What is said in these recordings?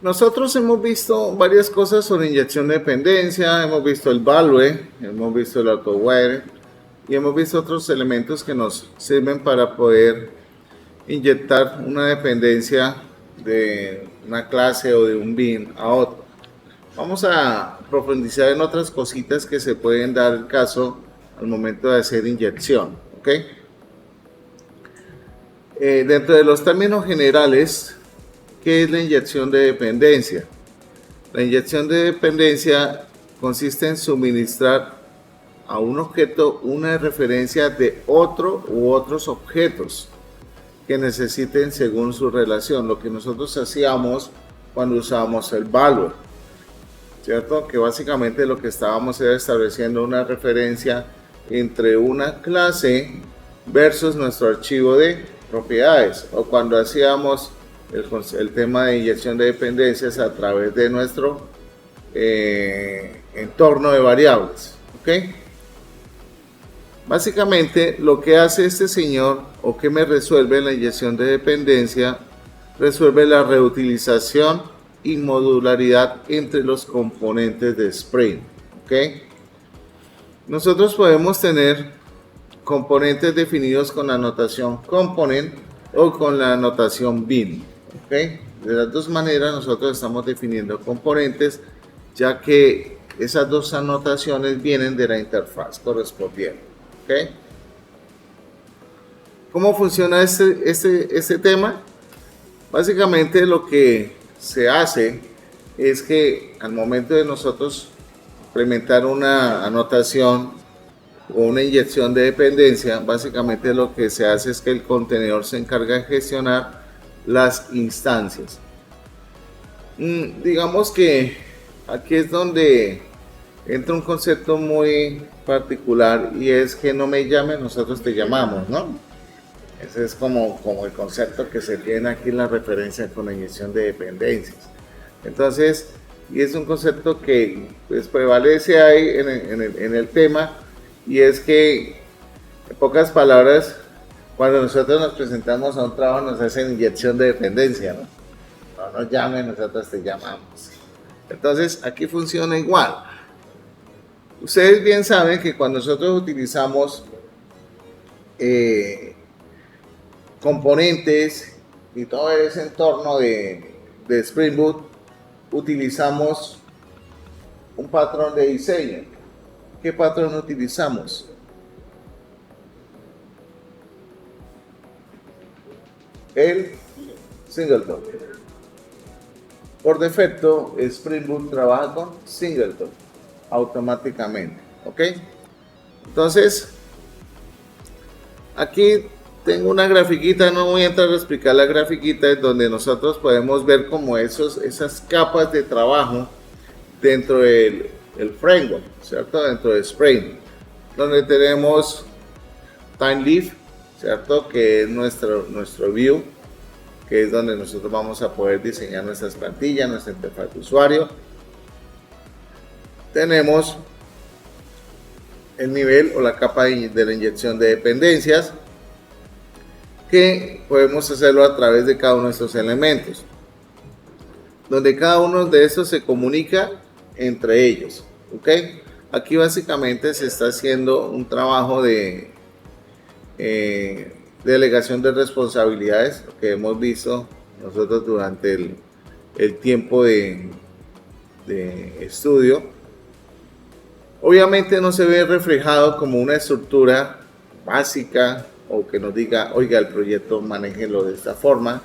Nosotros hemos visto varias cosas sobre inyección de dependencia, hemos visto el Value, hemos visto el AutoWire y hemos visto otros elementos que nos sirven para poder inyectar una dependencia de una clase o de un bin a otro. Vamos a profundizar en otras cositas que se pueden dar el caso al momento de hacer inyección, ¿ok? Dentro de los términos generales, ¿qué es la inyección de dependencia? La inyección de dependencia consiste en suministrar a un objeto una referencia de otro u otros objetos que necesiten según su relación, lo que nosotros hacíamos cuando usábamos el value, ¿cierto? Que básicamente lo que estábamos era estableciendo una referencia entre una clase versus nuestro archivo de propiedades, o cuando hacíamos el tema de inyección de dependencias a través de nuestro entorno de variables, ¿ok? Básicamente lo que hace este señor, o que me resuelve la inyección de dependencia, resuelve la reutilización y modularidad entre los componentes de Spring, ¿ok? Nosotros podemos tener componentes definidos con la notación component o con la notación bin, ¿ok? De las dos maneras nosotros estamos definiendo componentes, ya que esas dos anotaciones vienen de la interfaz correspondiente, ¿ok? ¿Cómo funciona este tema? Básicamente lo que se hace es que al momento de nosotros implementar una anotación o una inyección de dependencia, básicamente lo que se hace es que el contenedor se encarga de gestionar las instancias. Digamos que aquí es donde entra un concepto muy particular, y es que no me llames, nosotros te llamamos, ¿no? Ese es como el concepto que se tiene aquí en la referencia con la inyección de dependencias. Entonces, y es un concepto que pues prevalece ahí en el tema, y es que, en pocas palabras, cuando nosotros nos presentamos a un trabajo nos hacen inyección de dependencia, ¿no? No nos llamen, nosotros te llamamos. Entonces, aquí funciona igual. Ustedes bien saben que cuando nosotros utilizamos componentes y todo ese entorno de Spring Boot, utilizamos un patrón de diseño. ¿Qué patrón utilizamos? El singleton. Por defecto, Spring Boot trabaja con singleton automáticamente, ¿ok? Entonces, aquí tengo una grafiquita, no voy a entrar a explicar la grafiquita, es donde nosotros podemos ver como esas capas de trabajo dentro del framework, ¿cierto? Dentro de Spring, donde tenemos TimeLeaf, ¿cierto? Que es nuestro view, que es donde nosotros vamos a poder diseñar nuestras plantillas, nuestra interfaz de usuario. Tenemos el nivel o la capa de la inyección de dependencias, que podemos hacerlo a través de cada uno de estos elementos, donde cada uno de estos se comunica entre ellos, ¿ok? Aquí básicamente se está haciendo un trabajo de delegación de responsabilidades, lo que hemos visto nosotros durante el tiempo de estudio. Obviamente no se ve reflejado como una estructura básica o que nos diga, oiga, el proyecto manéjelo de esta forma.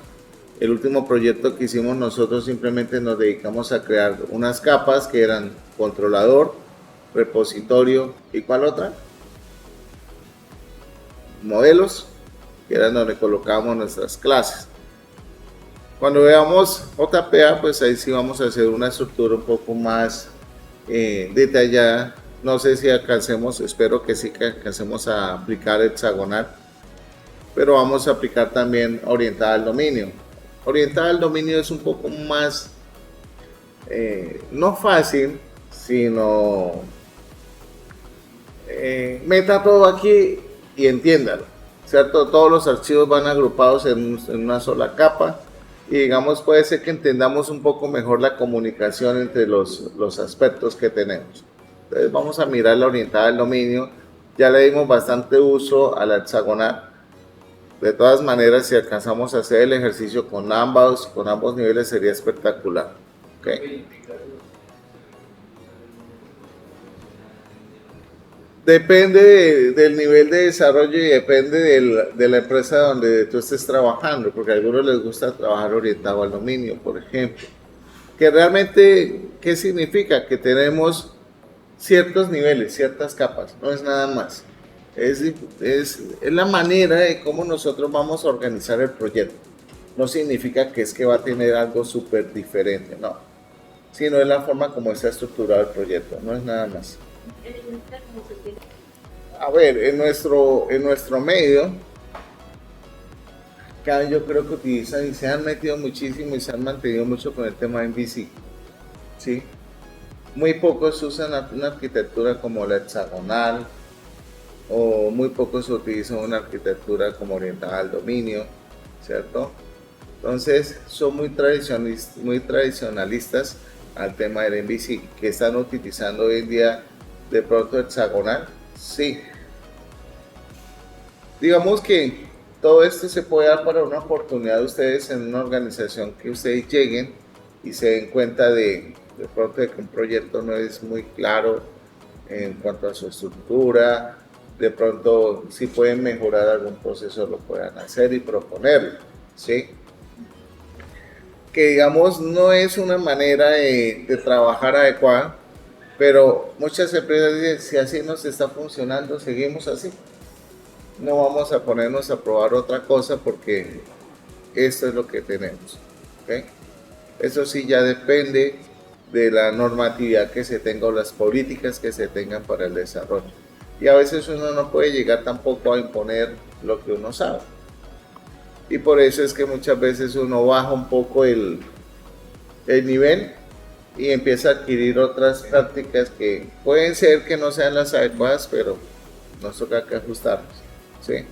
El último proyecto que hicimos nosotros simplemente nos dedicamos a crear unas capas que eran controlador, repositorio y ¿cuál otra? Modelos, que eran donde colocamos nuestras clases. Cuando veamos JPA, pues ahí sí vamos a hacer una estructura un poco más detallada. No sé si alcancemos, espero que sí que alcancemos a aplicar hexagonal, pero vamos a aplicar también orientada al dominio. Orientada al dominio es un poco más, no fácil, sino meta todo aquí y entiéndalo, ¿cierto? Todos los archivos van agrupados en una sola capa, y digamos puede ser que entendamos un poco mejor la comunicación entre los aspectos que tenemos. Entonces vamos a mirar la orientada del dominio. Ya le dimos bastante uso a la hexagonal. De todas maneras, si alcanzamos a hacer el ejercicio con ambos niveles sería espectacular. ¿Okay? Depende del nivel de desarrollo y depende de la empresa donde tú estés trabajando, porque a algunos les gusta trabajar orientado al dominio, por ejemplo. Que realmente, ¿qué significa? Que tenemos ciertos niveles, ciertas capas, no es nada más. Es la manera de cómo nosotros vamos a organizar el proyecto. No significa que es que va a tener algo súper diferente, no. Sino es la forma como está estructurado el proyecto, no es nada más. A ver, en nuestro medio, yo creo que utilizan y se han metido muchísimo y se han mantenido mucho con el tema de MVC. ¿Sí? Muy pocos usan una arquitectura como la hexagonal, o muy pocos utilizan una arquitectura como orientada al dominio, ¿cierto? Entonces son muy tradicionalistas al tema del MVC, que están utilizando hoy en día de pronto hexagonal, sí. Digamos que todo esto se puede dar para una oportunidad de ustedes en una organización que ustedes lleguen y se den cuenta de pronto de que un proyecto no es muy claro en cuanto a su estructura, de pronto si pueden mejorar algún proceso lo puedan hacer y proponerlo, ¿sí? Que digamos no es una manera de trabajar adecuada, pero muchas empresas dicen, si así nos está funcionando, seguimos así. No vamos a ponernos a probar otra cosa porque esto es lo que tenemos, ¿okay? Eso sí ya depende de la normatividad que se tenga o las políticas que se tengan para el desarrollo. Y a veces uno no puede llegar tampoco a imponer lo que uno sabe. Y por eso es que muchas veces uno baja un poco el nivel y empieza a adquirir otras prácticas que pueden ser que no sean las adecuadas, pero nos toca que ajustarnos, ¿sí?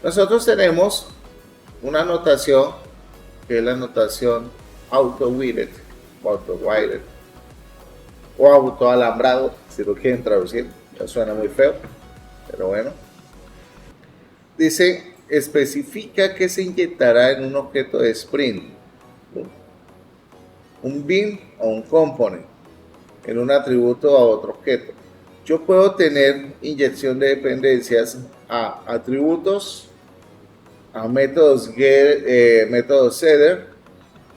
Nosotros tenemos una notación que es la notación auto-weighted o autoalambrado, si lo quieren traducir, ya suena muy feo, pero bueno. Dice, especifica que se inyectará en un objeto de sprint, un bin o un component, en un atributo a otro objeto. Yo puedo tener inyección de dependencias a atributos, a métodos get, métodos setter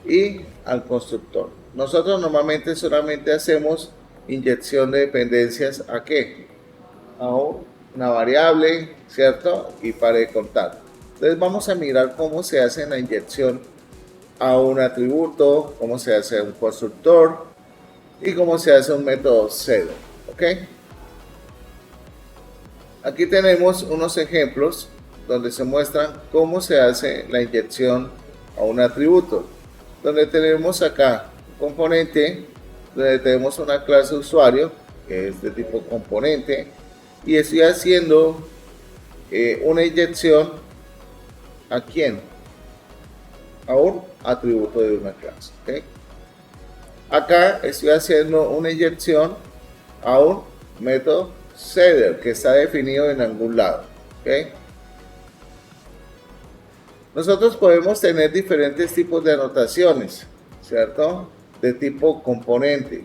y al constructor. Nosotros normalmente solamente hacemos inyección de dependencias a qué? A una variable, ¿cierto? Y para de contar. Entonces vamos a mirar cómo se hace la inyección a un atributo, cómo se hace un constructor y cómo se hace un método setter, ¿ok? Aquí tenemos unos ejemplos donde se muestran cómo se hace la inyección a un atributo, donde tenemos acá un componente, donde tenemos una clase usuario que es de tipo componente y estoy haciendo una inyección ¿a quién? A un atributo de una clase, ¿okay? Acá estoy haciendo una inyección a un método setter que está definido en algún lado, ¿okay? Nosotros podemos tener diferentes tipos de anotaciones, ¿cierto? De tipo componente.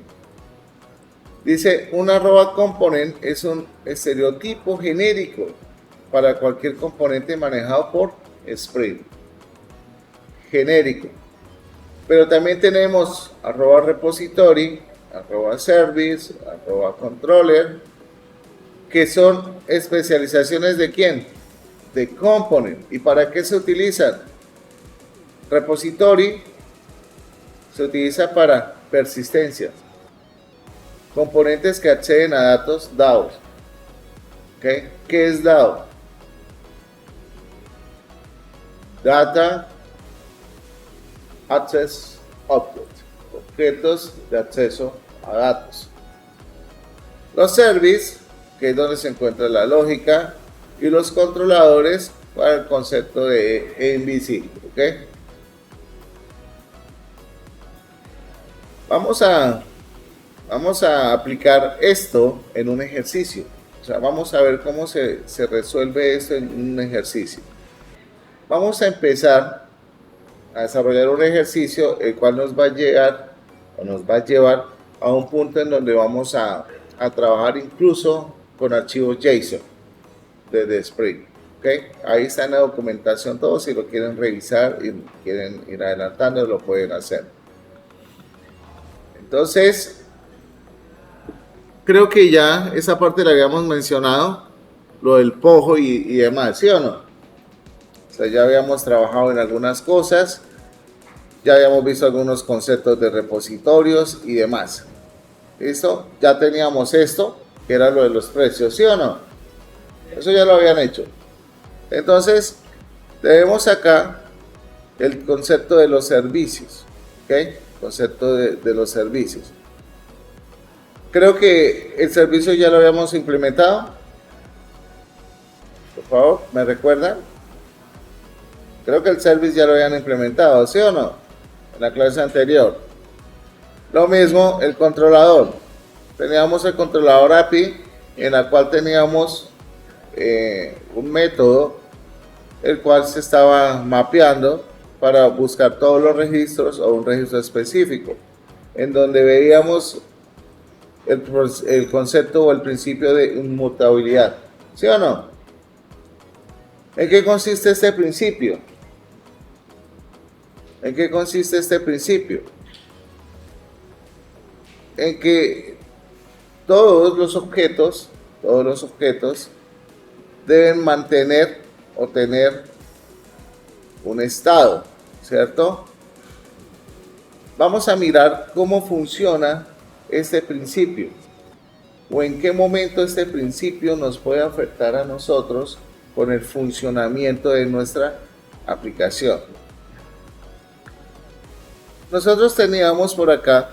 Dice, un arroba component es un estereotipo genérico para cualquier componente manejado por Spring. Genérico. Pero también tenemos arroba repository, arroba service, arroba controller, que son especializaciones de quién? De component. ¿Y para qué se utilizan? Repository se utiliza para persistencia. Componentes que acceden a datos DAOs. ¿Okay? ¿Qué es DAO? Data Access Object. Objetos de acceso a datos. Los services, que es donde se encuentra la lógica, y los controladores para el concepto de MVC, ¿okay? Vamos a, vamos a aplicar esto en un ejercicio. O sea, vamos a ver cómo se resuelve esto en un ejercicio. Vamos a empezar a desarrollar un ejercicio el cual nos va a llegar o nos va a llevar a un punto en donde vamos a trabajar incluso con archivos JSON desde Spring. ¿Okay? Ahí está en la documentación todo, si lo quieren revisar y quieren ir adelantando lo pueden hacer. Entonces, creo que ya esa parte la habíamos mencionado, lo del POJO y demás, ¿sí o no? O sea, ya habíamos trabajado en algunas cosas, ya habíamos visto algunos conceptos de repositorios y demás. ¿Listo? Ya teníamos esto, que era lo de los precios, ¿sí o no? Eso ya lo habían hecho. Entonces, tenemos acá el concepto de los servicios, ¿ok? Concepto de los servicios. Creo que el servicio ya lo habíamos implementado. Por favor, ¿me recuerdan? Creo que el service ya lo habían implementado, ¿sí o no? En la clase anterior. Lo mismo el controlador. Teníamos el controlador API en la cual teníamos un método el cual se estaba mapeando para buscar todos los registros o un registro específico, en donde veíamos el concepto o el principio de inmutabilidad, ¿sí o no? ¿En qué consiste este principio? ¿En qué consiste este principio? En que todos los objetos deben mantener o tener un estado, ¿cierto? Vamos a mirar cómo funciona este principio o en qué momento este principio nos puede afectar a nosotros con el funcionamiento de nuestra aplicación. Nosotros teníamos por acá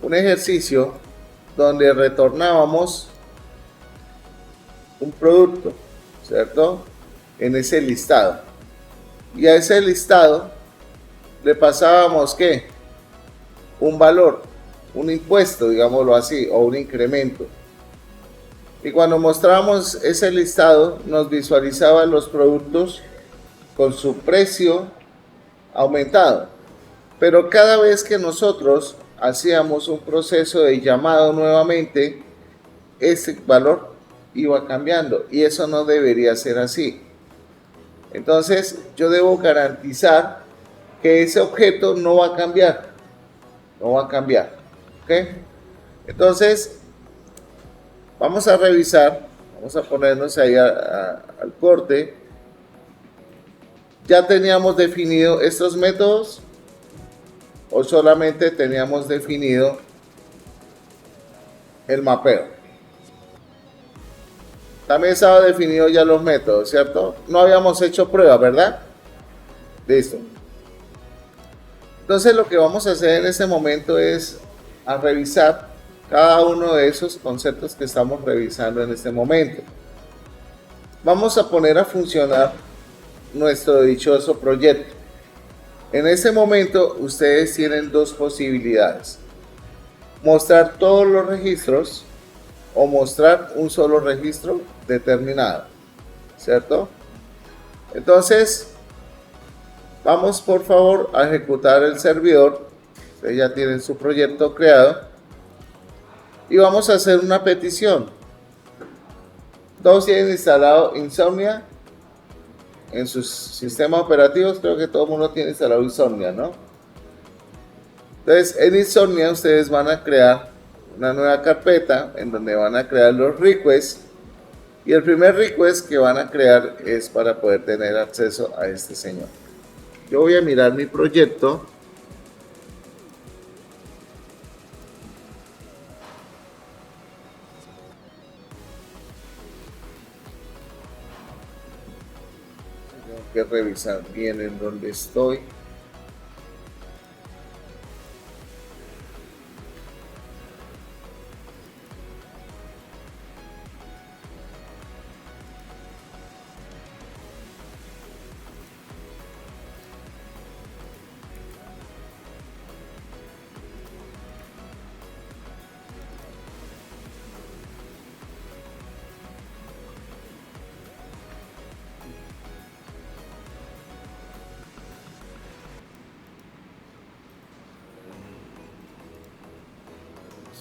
un ejercicio donde retornábamos un producto, ¿cierto? En ese listado. Y a ese listado le pasábamos ¿qué? Un valor, un impuesto, digámoslo así, o un incremento. Y cuando mostrábamos ese listado, nos visualizaba los productos con su precio aumentado. Pero cada vez que nosotros hacíamos un proceso de llamado nuevamente, ese valor iba cambiando y eso no debería ser así. Entonces yo debo garantizar que ese objeto no va a cambiar, ¿ok? Entonces vamos a revisar, vamos a ponernos ahí al corte. ¿Ya teníamos definido estos métodos o solamente teníamos definido el mapeo? También estaba definido ya los métodos, ¿cierto? No habíamos hecho prueba, ¿verdad? Listo. Entonces lo que vamos a hacer en este momento es a revisar cada uno de esos conceptos que estamos revisando en este momento. Vamos a poner a funcionar nuestro dichoso proyecto. En este momento ustedes tienen dos posibilidades: mostrar todos los registros o mostrar un solo registro determinado, ¿cierto? Entonces vamos por favor a ejecutar el servidor. Ustedes ya tienen su proyecto creado y vamos a hacer una petición. Todos tienen instalado Insomnia en sus sistemas operativos. Creo que todo el mundo tiene instalado Insomnia, ¿no? Entonces en Insomnia ustedes van a crear una nueva carpeta en donde van a crear los requests, y el primer request que van a crear es para poder tener acceso a este señor. Yo voy a mirar mi proyecto. Tengo que revisar bien en dónde estoy.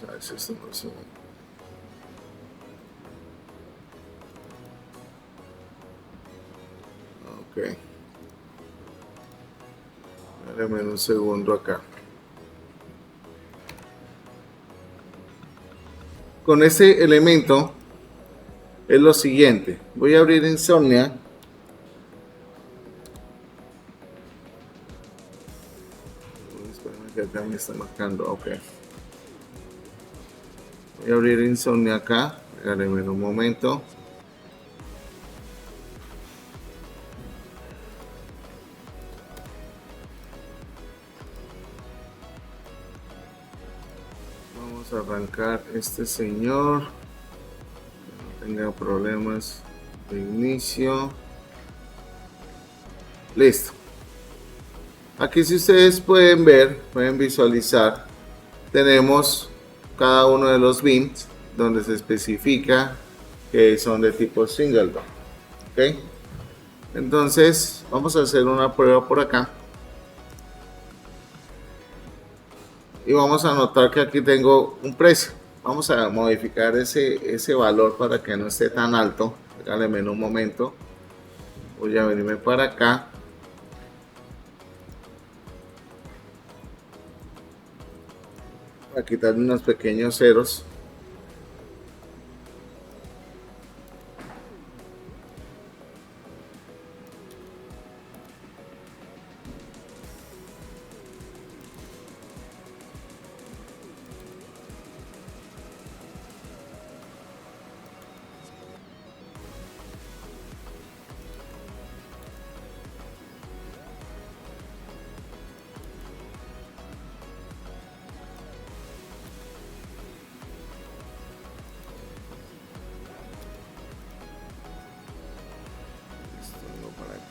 Vamos a ver si esto no sube. Ok. Déjame un segundo acá. Con ese elemento es lo siguiente. Voy a abrir Insomnia. Espérame que acá me está marcando. Ok. Voy a abrir Insomnia acá. Regáleme un momento. Vamos a arrancar este señor. Que no tenga problemas de inicio. Listo. Aquí, si ustedes pueden ver, pueden visualizar, tenemos cada uno de los bins donde se especifica que son de tipo Singleton. ¿Ok? Entonces vamos a hacer una prueba por acá y vamos a notar que aquí tengo un precio. Vamos a modificar ese valor para que no esté tan alto. Regáleme un momento. Voy a venirme para acá. A quitar unos pequeños ceros.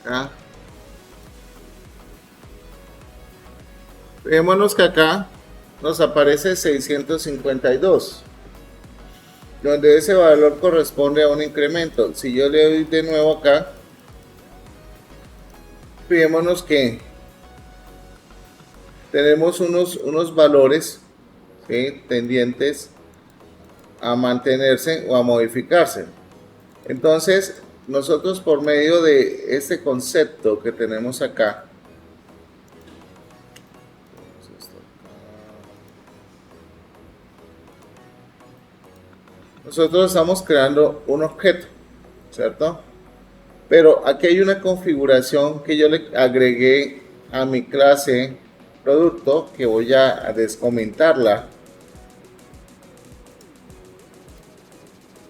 Acá. Fijémonos que acá nos aparece 652, donde ese valor corresponde a un incremento. Si yo le doy de nuevo acá, fijémonos que tenemos unos valores, ¿sí?, tendientes a mantenerse o a modificarse. Entonces, nosotros, por medio de este concepto que tenemos acá, nosotros estamos creando un objeto, ¿cierto? Pero aquí hay una configuración que yo le agregué a mi clase producto, que voy a descomentarla,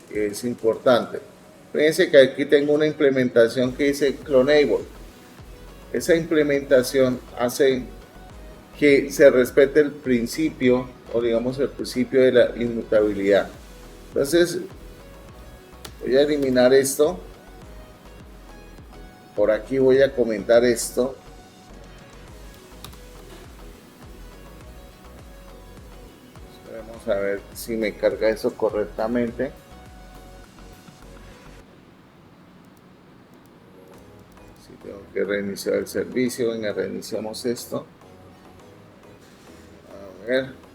que es importante. Fíjense que aquí tengo una implementación que dice Clonable. Esa implementación hace que se respete el principio, o digamos el principio de la inmutabilidad. Entonces voy a eliminar esto. Por aquí voy a comentar esto. Vamos a ver si me carga eso correctamente. Si tengo que reiniciar el servicio, venga, reiniciamos esto. A ver.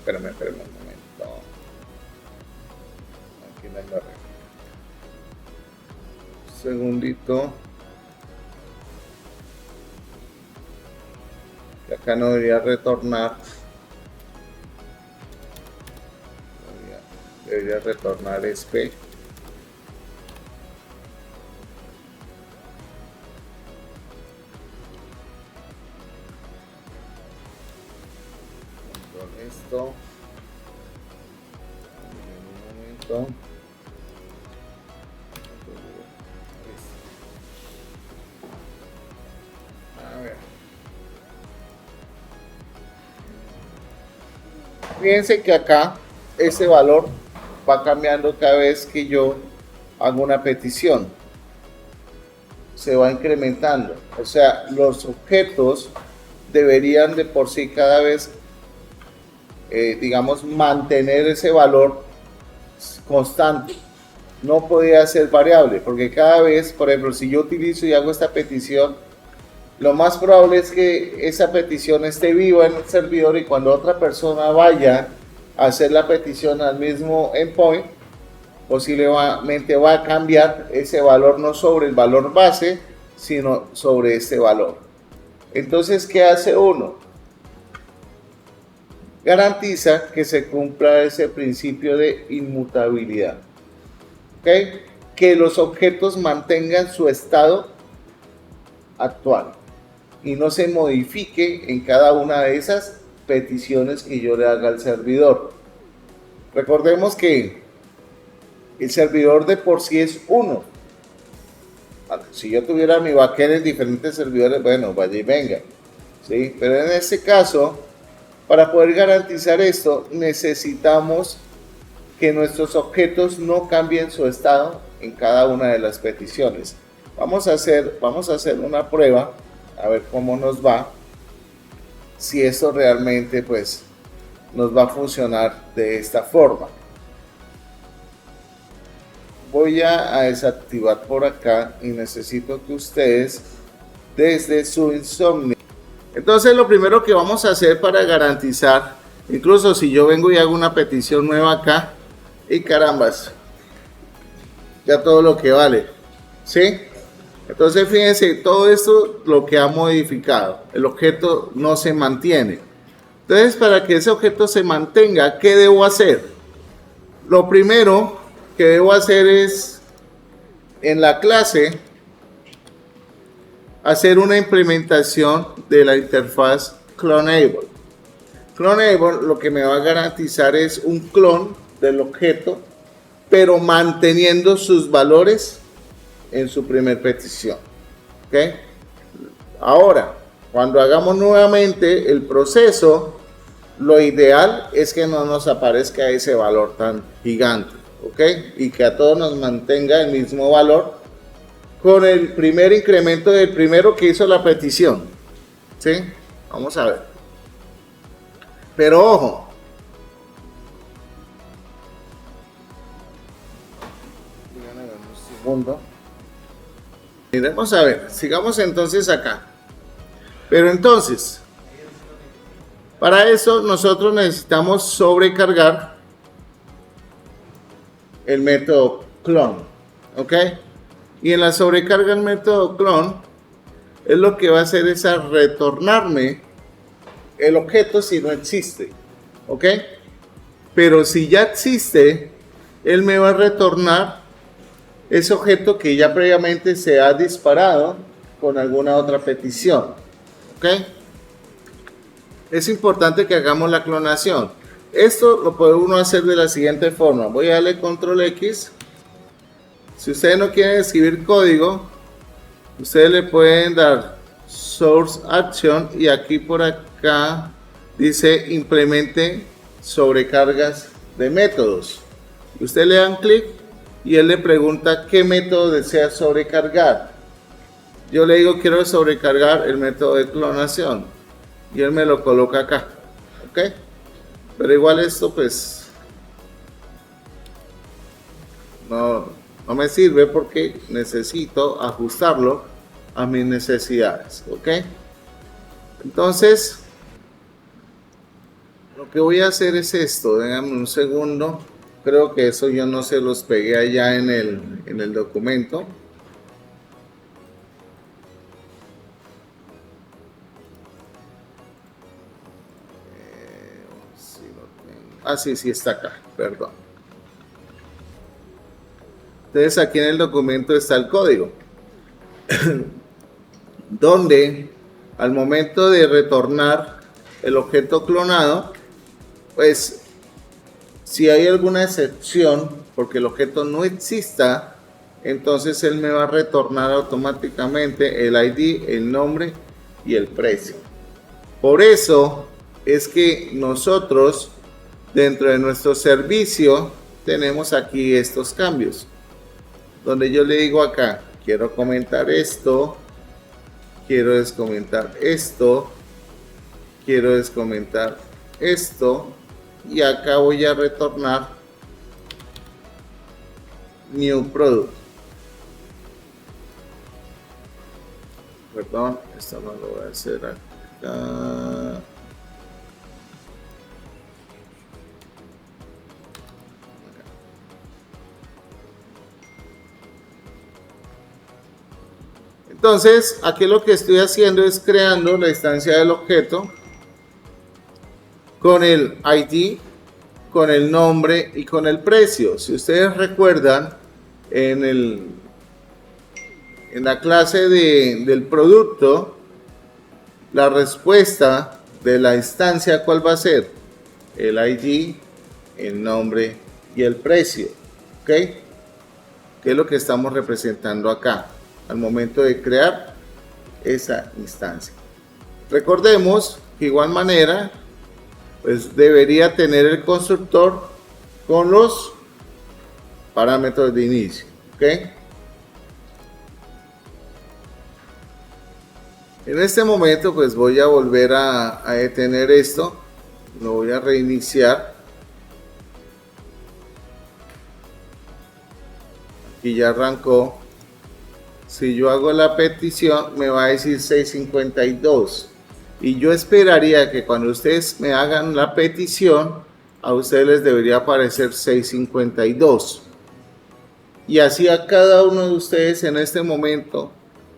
Espérame un momento. Aquí me agarré. Segundito. Que acá no debería retornar. debería retornar es P. Con esto, en un momento. A ver. Fíjense que acá ese valor va cambiando cada vez que yo hago una petición. Se va incrementando. O sea, los objetos deberían de por sí cada vez, digamos, mantener ese valor constante. No podía ser variable, porque cada vez, por ejemplo, si yo utilizo y hago esta petición, lo más probable es que esa petición esté viva en el servidor y cuando otra persona vaya a hacer la petición al mismo endpoint, posiblemente va a cambiar ese valor no sobre el valor base, sino sobre este valor. Entonces, ¿qué hace uno? Garantiza que se cumpla ese principio de inmutabilidad. ¿Okay? Que los objetos mantengan su estado actual y no se modifique en cada una de esas peticiones que yo le haga al servidor. Recordemos que el servidor de por sí es uno. Si yo tuviera mi backend en diferentes servidores, bueno, vaya y venga. ¿Sí? Pero en este caso, para poder garantizar esto, necesitamos que nuestros objetos no cambien su estado en cada una de las peticiones. Vamos a hacer una prueba, a ver cómo nos va, si esto realmente pues nos va a funcionar de esta forma. Voy a desactivar por acá y necesito que ustedes desde su insomnio. Entonces lo primero que vamos a hacer para garantizar, incluso si yo vengo y hago una petición nueva acá, y carambas, ya todo lo que vale, ¿sí? Entonces fíjense, todo esto lo que ha modificado, el objeto no se mantiene. Entonces para que ese objeto se mantenga, ¿qué debo hacer? Lo primero que debo hacer es, en la clase, hacer una implementación de la interfaz Clonable. Clonable lo que me va a garantizar es un clon del objeto, pero manteniendo sus valores en su primer petición. ¿Okay? Ahora, cuando hagamos nuevamente el proceso, lo ideal es que no nos aparezca ese valor tan gigante. ¿Ok? Y que a todos nos mantenga el mismo valor con el primer incremento del primero que hizo la petición. ¿Sí? Vamos a ver. Pero ojo. Un segundo. Vamos a ver. Sigamos entonces acá. Pero entonces, para eso nosotros necesitamos sobrecargar el método clone. ¿Ok? Y en la sobrecarga del método clone es lo que va a hacer es a retornarme el objeto si no existe. ¿Ok? Pero si ya existe, él me va a retornar ese objeto que ya previamente se ha disparado con alguna otra petición. ¿Ok? Es importante que hagamos la clonación. Esto lo puede uno hacer de la siguiente forma. Voy a darle control X. Si ustedes no quieren escribir código, ustedes le pueden dar source action y aquí por acá dice implemente sobrecargas de métodos. Usted le dan clic y él le pregunta qué método desea sobrecargar. Yo le digo quiero sobrecargar el método de clonación y él me lo coloca acá. ¿Ok? Pero igual esto pues no me sirve porque necesito ajustarlo a mis necesidades. ¿Ok? Entonces lo que voy a hacer es esto. Déjame un segundo. Creo que eso yo no se los pegué allá en el documento. Sí está acá, perdón. Entonces aquí en el documento está el código, donde al momento de retornar el objeto clonado, pues si hay alguna excepción, porque el objeto no exista, entonces él me va a retornar automáticamente el ID, el nombre y el precio. Por eso es que nosotros, dentro de nuestro servicio, tenemos aquí estos cambios, donde yo le digo acá, quiero comentar esto, quiero descomentar esto, quiero descomentar esto, y acá voy a retornar new product. Perdón, esto no lo voy a hacer acá. Entonces, aquí lo que estoy haciendo es creando la instancia del objeto con el ID, con el nombre y con el precio. Si ustedes recuerdan, en la clase del producto, la respuesta de la instancia, ¿cuál va a ser? El ID, el nombre y el precio. ¿Ok? ¿Qué es lo que estamos representando acá al momento de crear esa instancia? Recordemos que de igual manera, pues debería tener el constructor con los parámetros de inicio. ¿Ok? En este momento pues voy a volver a detener esto, lo voy a reiniciar. Aquí ya arrancó. Si yo hago la petición me va a decir 652 y yo esperaría que cuando ustedes me hagan la petición a ustedes les debería aparecer 652 y así a cada uno de ustedes en este momento.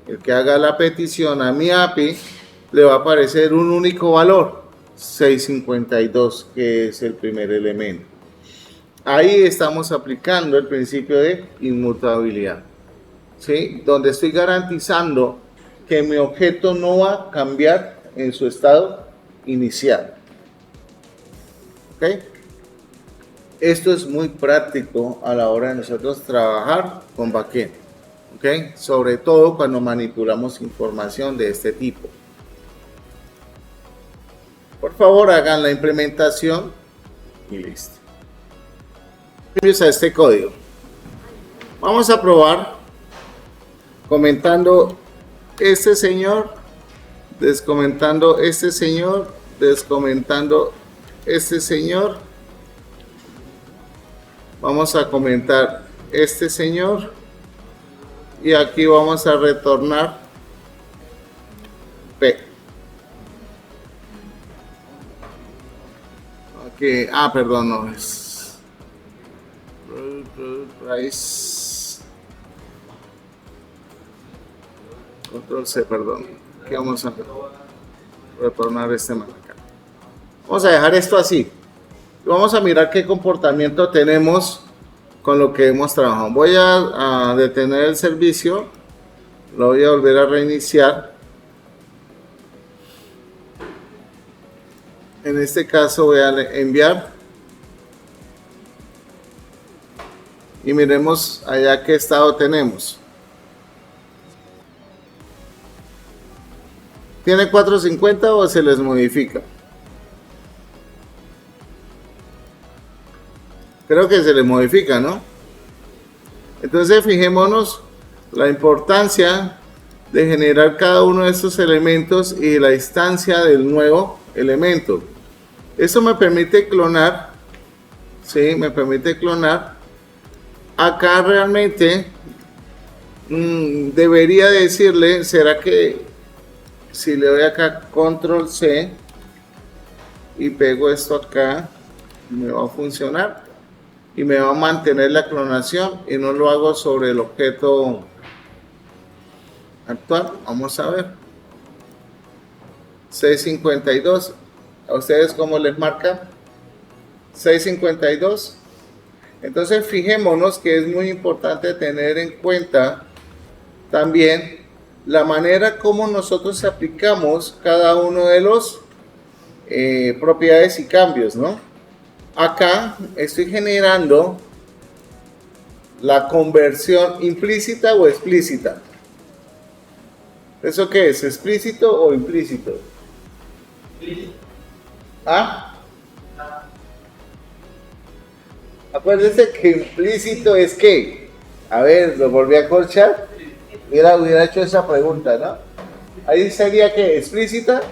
El que haga la petición a mi API le va a aparecer un único valor, 652, que es el primer elemento. Ahí estamos aplicando el principio de inmutabilidad, ¿sí? Donde estoy garantizando que mi objeto no va a cambiar en su estado inicial. ¿Ok? Esto es muy práctico a la hora de nosotros trabajar con backend. ¿Okay? Sobre todo cuando manipulamos información de este tipo. Por favor, hagan la implementación y listo. Cambios a este código. Vamos a probar comentando este señor, descomentando este señor, descomentando este señor. Vamos a comentar este señor. Y aquí vamos a retornar P. Aquí, perdón, no es price. Control C, perdón. Aquí vamos a retornar este man acá. Vamos a dejar esto así. Vamos a mirar qué comportamiento tenemos con lo que hemos trabajado. Voy a detener el servicio, lo voy a volver a reiniciar. En este caso voy a enviar y miremos allá qué estado tenemos. ¿Tiene 450 o se les modifica? Creo que se les modifica, ¿no? Entonces fijémonos la importancia de generar cada uno de estos elementos y la instancia del nuevo elemento. Esto me permite clonar, ¿sí? Me permite clonar. Acá realmente debería decirle, ¿será que si le doy acá control C y pego esto acá, me va a funcionar? Y me va a mantener la clonación y no lo hago sobre el objeto actual. Vamos a ver. 652. ¿A ustedes cómo les marca? 652. Entonces fijémonos que es muy importante tener en cuenta también la manera como nosotros aplicamos cada uno de los propiedades y cambios, ¿no? Acá estoy generando la conversión implícita o explícita. ¿Eso qué es? ¿Explícito o implícito? ¿Ah? Acuérdense que implícito es que, a ver, lo volví a corchar, hubiera hecho esa pregunta, ¿no? Ahí sería que explícita.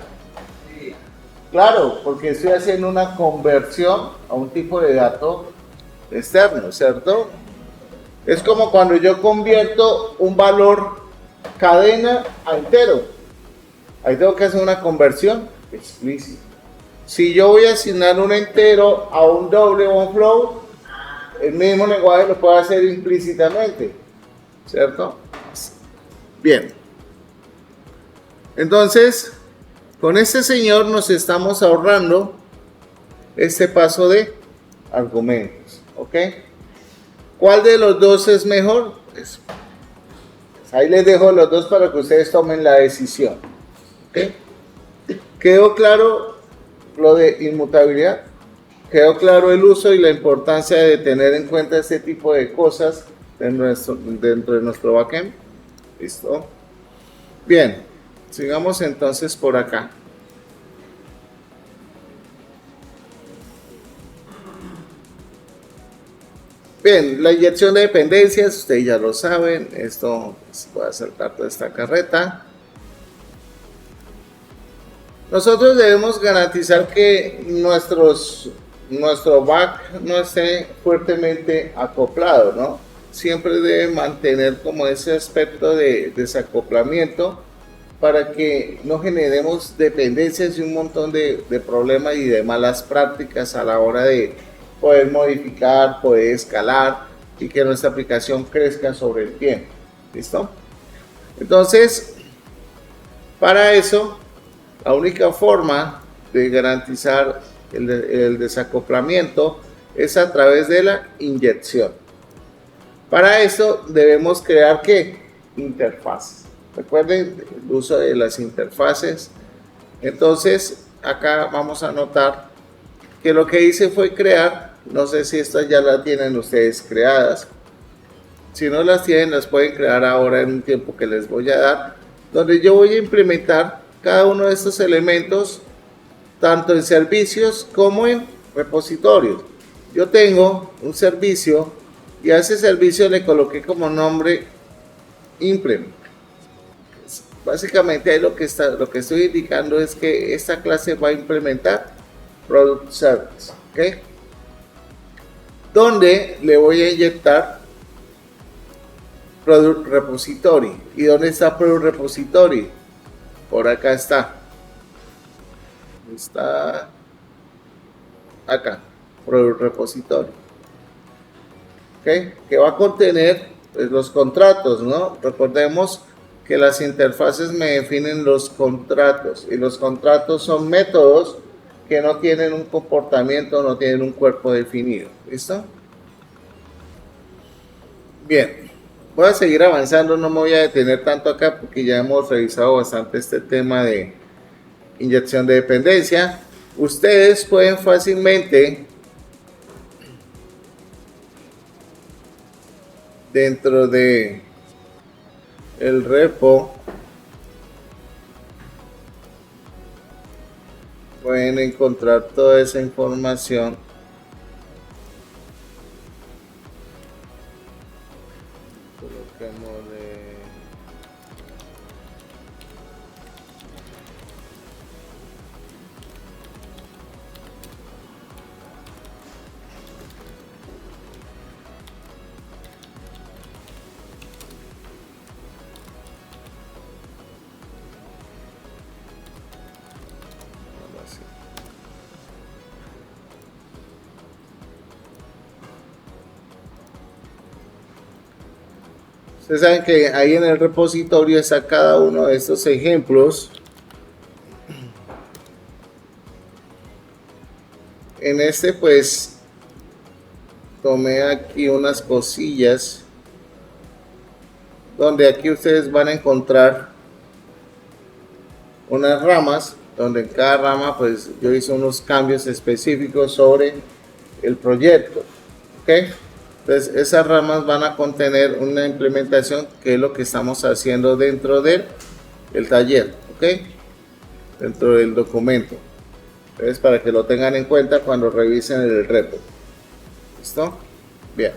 Claro, porque estoy haciendo una conversión a un tipo de dato externo, ¿cierto? Es como cuando yo convierto un valor cadena a entero. Ahí tengo que hacer una conversión explícita. Si yo voy a asignar un entero a un doble o un float, el mismo lenguaje lo puedo hacer implícitamente, ¿cierto? Bien. Entonces, con este señor nos estamos ahorrando este paso de argumentos, ¿ok? ¿Cuál de los dos es mejor? Pues ahí les dejo los dos para que ustedes tomen la decisión, ¿ok? ¿Quedó claro lo de inmutabilidad? ¿Quedó claro el uso y la importancia de tener en cuenta este tipo de cosas dentro de nuestro backend? ¿Listo? Bien, sigamos entonces por acá. Bien, la inyección de dependencias, ustedes ya lo saben, esto pues, voy a saltar toda esta carreta. Nosotros debemos garantizar que nuestro back no esté fuertemente acoplado, ¿no? Siempre debe mantener como ese aspecto de desacoplamiento para que no generemos dependencias y un montón de problemas y de malas prácticas a la hora de poder modificar, poder escalar y que nuestra aplicación crezca sobre el tiempo. ¿Listo? Entonces, para eso, la única forma de garantizar el desacoplamiento es a través de la inyección. Para eso debemos crear ¿qué? Interfaces. Recuerden el uso de las interfaces. Entonces, acá vamos a notar que lo que hice fue crear, no sé si estas ya las tienen ustedes creadas. Si no las tienen, las pueden crear ahora en un tiempo que les voy a dar, donde yo voy a implementar cada uno de estos elementos, tanto en servicios como en repositorios. Yo tengo un servicio y a ese servicio le coloqué como nombre implement. Básicamente ahí lo que estoy indicando es que esta clase va a implementar product service, ¿ok? Donde le voy a inyectar product repository. ¿Y dónde está product repository? Por acá está. Está acá, product repository. ¿Ok? Que va a contener pues, los contratos, ¿no? Recordemos que las interfaces me definen los contratos y los contratos son métodos que no tienen un comportamiento, no tienen un cuerpo definido. ¿Listo? Bien, voy a seguir avanzando, no me voy a detener tanto acá porque ya hemos revisado bastante este tema de inyección de dependencia. Ustedes pueden fácilmente dentro de el repo pueden encontrar toda esa información. Coloquémosle así. Ustedes saben que ahí en el repositorio está cada uno de estos ejemplos. En este pues tomé aquí unas cosillas donde aquí ustedes van a encontrar unas ramas, donde en cada rama pues yo hice unos cambios específicos sobre el proyecto, ¿ok? Entonces esas ramas van a contener una implementación que es lo que estamos haciendo dentro del taller, ¿ok? Dentro del documento. Entonces para que lo tengan en cuenta cuando revisen el repo. ¿Listo? Bien.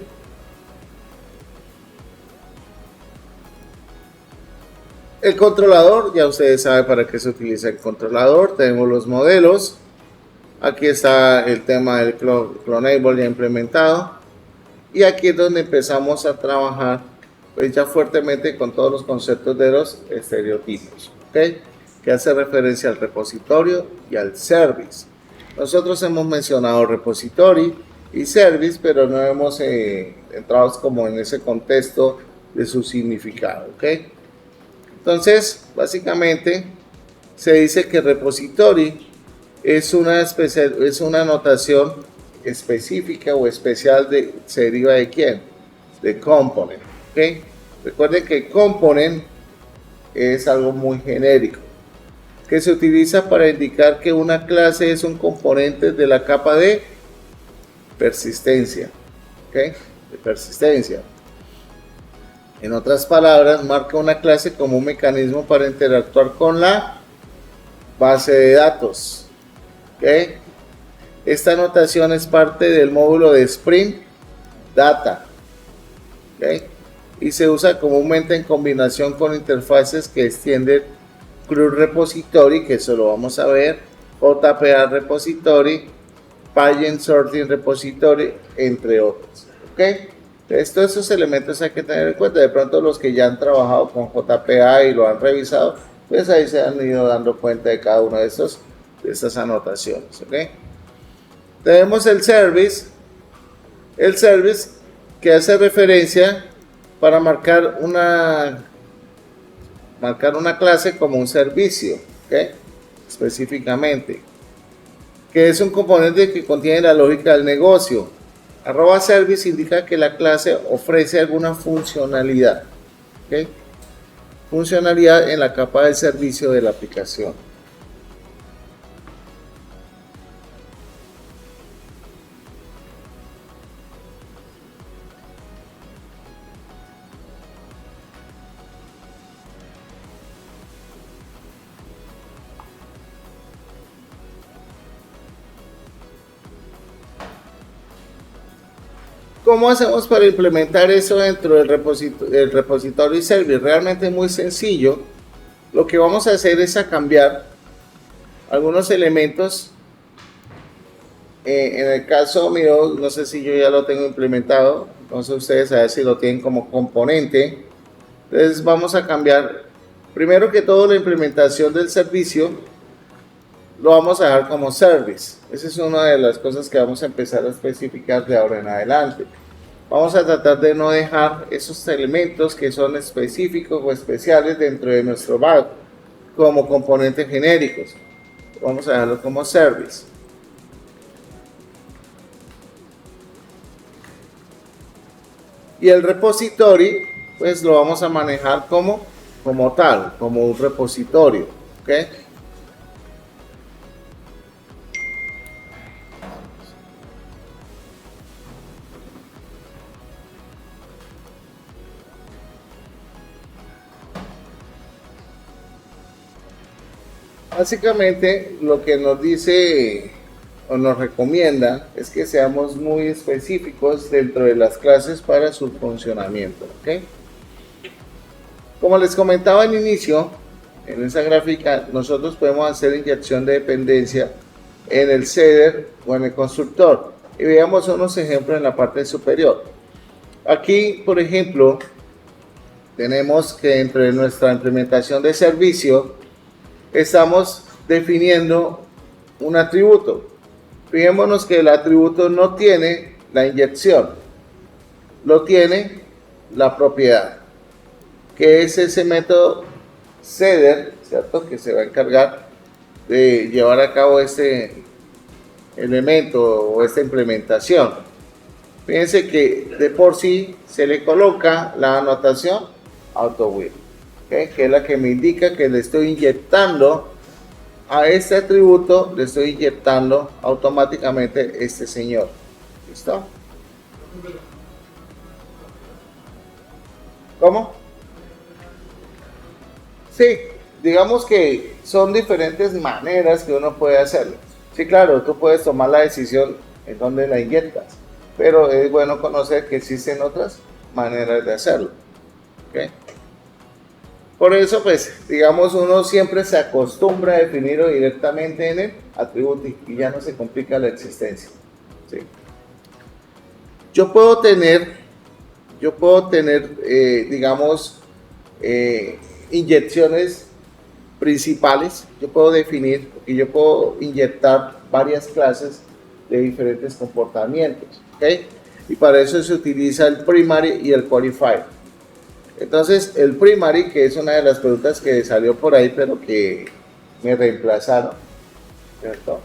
El controlador, ya ustedes saben para qué se utiliza el controlador. Tenemos los modelos. Aquí está el tema del Clonable ya implementado. Y aquí es donde empezamos a trabajar pues ya fuertemente con todos los conceptos de los estereotipos, ¿ok? Que hace referencia al repositorio y al service. Nosotros hemos mencionado repository y service, pero no hemos entrado como en ese contexto de su significado, ¿ok? Entonces, básicamente, se dice que repository es una notación específica o especial se deriva de quién? De component, ¿ok? Recuerden que component es algo muy genérico, que se utiliza para indicar que una clase es un componente de la capa de persistencia, ¿ok? De persistencia. En otras palabras, marca una clase como un mecanismo para interactuar con la base de datos. ¿Okay? Esta notación es parte del módulo de Spring Data. ¿Okay? Y se usa comúnmente en combinación con interfaces que extienden CRUD Repository, que eso lo vamos a ver, JPA Repository, Pageant Sorting Repository, entre otros. ¿Okay? Entonces, todos esos elementos hay que tener en cuenta. De pronto los que ya han trabajado con JPA y lo han revisado, pues ahí se han ido dando cuenta de cada uno de estas anotaciones, ¿ok? Tenemos el service que hace referencia para marcar una clase como un servicio, ¿ok? Específicamente, que es un componente que contiene la lógica del negocio. @service indica que la clase ofrece alguna funcionalidad, ¿okay? Funcionalidad en la capa del servicio de la aplicación. ¿Cómo hacemos para implementar eso dentro del repositorio y service? Realmente es muy sencillo. Lo que vamos a hacer es cambiar algunos elementos. En el caso mío, no sé si yo ya lo tengo implementado, entonces ustedes a ver si lo tienen como componente. Entonces vamos a cambiar, primero que todo, la implementación del servicio lo vamos a dejar como service. Esa es una de las cosas que vamos a empezar a especificar de ahora en adelante. Vamos a tratar de no dejar esos elementos que son específicos o especiales dentro de nuestro bag como componentes genéricos. Vamos a dejarlo como service. Y el repository, pues lo vamos a manejar como tal, como un repositorio, ¿ok? Básicamente lo que nos dice o nos recomienda es que seamos muy específicos dentro de las clases para su funcionamiento, ¿ok? Como les comentaba al inicio, en esa gráfica nosotros podemos hacer inyección de dependencia en el seeder o en el constructor, y veamos unos ejemplos en la parte superior. Aquí, por ejemplo, tenemos que dentro de nuestra implementación de servicio estamos definiendo un atributo. Fijémonos que el atributo no tiene la inyección, lo tiene la propiedad, que es ese método seeder, ¿cierto? Que se va a encargar de llevar a cabo este elemento o esta implementación. Fíjense que de por sí se le coloca la anotación AutoWheel, ¿okay? Que es la que me indica que le estoy inyectando a este atributo, le estoy inyectando automáticamente este señor. ¿Listo? ¿Cómo? Sí, digamos que son diferentes maneras que uno puede hacerlo. Sí, claro, tú puedes tomar la decisión en dónde la inyectas, pero es bueno conocer que existen otras maneras de hacerlo. ¿Okay? Por eso, pues, digamos, uno siempre se acostumbra a definirlo directamente en el atributo y ya no se complica la existencia. ¿Sí? Yo puedo tener, digamos, inyecciones principales. Yo puedo definir y yo puedo inyectar varias clases de diferentes comportamientos, ¿okay? Y para eso se utiliza el primary y el qualifier. Entonces el primary, que es una de las preguntas que salió por ahí pero que me reemplazaron, ¿cierto?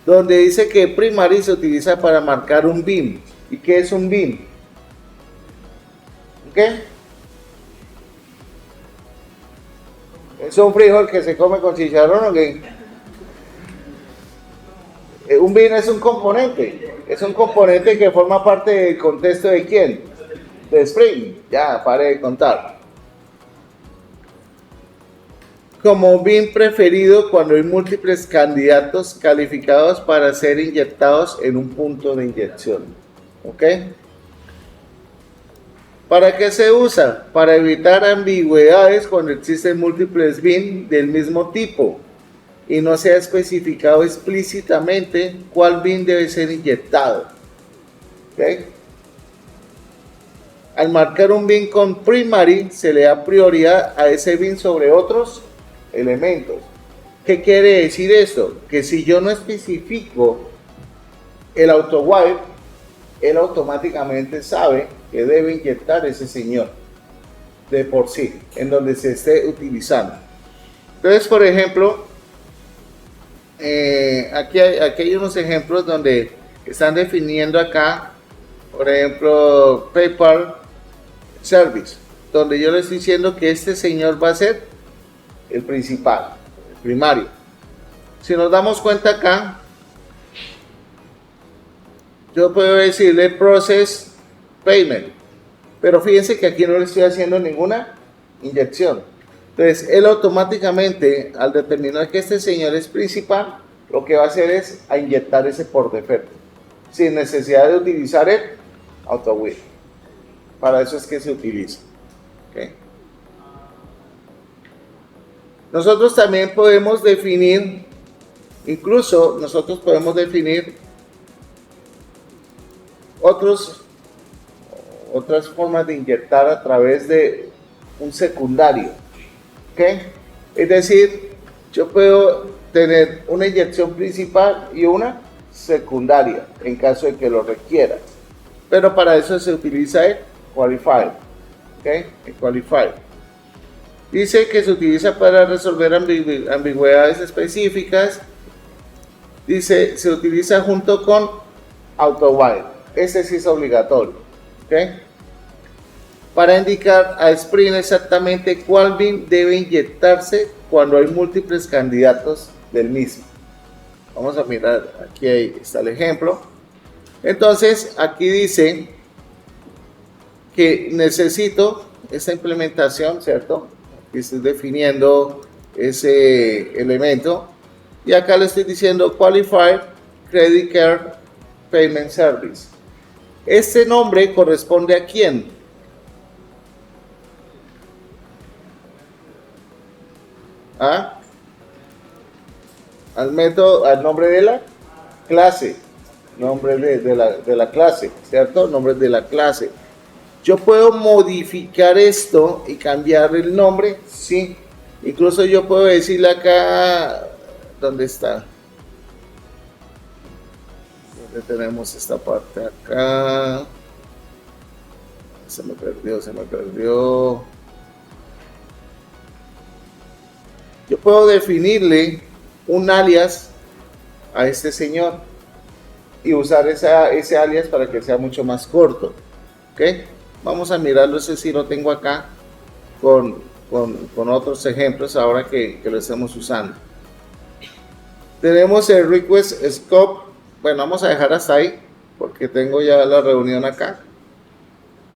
Donde dice que primary se utiliza para marcar un bin. ¿Y qué es un bin? ¿Qué? ¿Es un frijol que se come con chicharrón o qué? Un bin es un componente que forma parte del contexto de ¿quién? De Spring. Ya, pare de contar. Como bin preferido cuando hay múltiples candidatos calificados para ser inyectados en un punto de inyección. ¿Ok? ¿Para qué se usa? Para evitar ambigüedades cuando existen múltiples bin del mismo tipo y no se ha especificado explícitamente cuál bin debe ser inyectado. ¿Okay? Al marcar un bin con primary, se le da prioridad a ese bin sobre otros elementos. ¿Qué quiere decir esto? Que si yo no especifico el auto-while, él automáticamente sabe que debe inyectar ese señor de por sí, en donde se esté utilizando. Entonces, por ejemplo, aquí hay unos ejemplos donde están definiendo acá, por ejemplo, PayPal Service, donde yo le estoy diciendo que este señor va a ser el principal, el primario. Si nos damos cuenta acá, yo puedo decirle Process Payment, pero fíjense que aquí no le estoy haciendo ninguna inyección. Entonces, él automáticamente, al determinar que este señor es principal, lo que va a hacer es a inyectar ese por defecto, sin necesidad de utilizar el AutoWheel. Para eso es que se utiliza. ¿Okay? Nosotros también podemos definir, incluso nosotros podemos definir otras formas de inyectar a través de un secundario. ¿Okay? Es decir, yo puedo tener una inyección principal y una secundaria en caso de que lo requiera. Pero para eso se utiliza el qualifier. ¿Okay? El qualifier. Dice que se utiliza para resolver ambigüedades específicas. Dice, se utiliza junto con AutoWhile. Ese sí es obligatorio. ¿Okay? Para indicar a Spring exactamente cuál bin debe inyectarse cuando hay múltiples candidatos del mismo. Vamos a mirar, aquí está el ejemplo. Entonces, aquí dice que necesito esta implementación, ¿cierto? Aquí estoy definiendo ese elemento. Y acá le estoy diciendo Qualified Credit Card Payment Service. Este nombre corresponde a quién? ¿Ah? Al método, al nombre de la clase, nombre de la clase, ¿cierto? Nombre de la clase. Yo puedo modificar esto y cambiar el nombre, sí. Incluso yo puedo decirle acá, ¿dónde está? ¿Dónde tenemos esta parte acá? Se me perdió. Yo puedo definirle un alias a este señor. y usar ese alias para que sea mucho más corto. ¿Ok? Vamos a mirarlo, ese sí lo tengo acá con otros ejemplos ahora que lo estemos usando. Tenemos el request scope. Bueno, vamos a dejar hasta ahí porque tengo ya la reunión acá.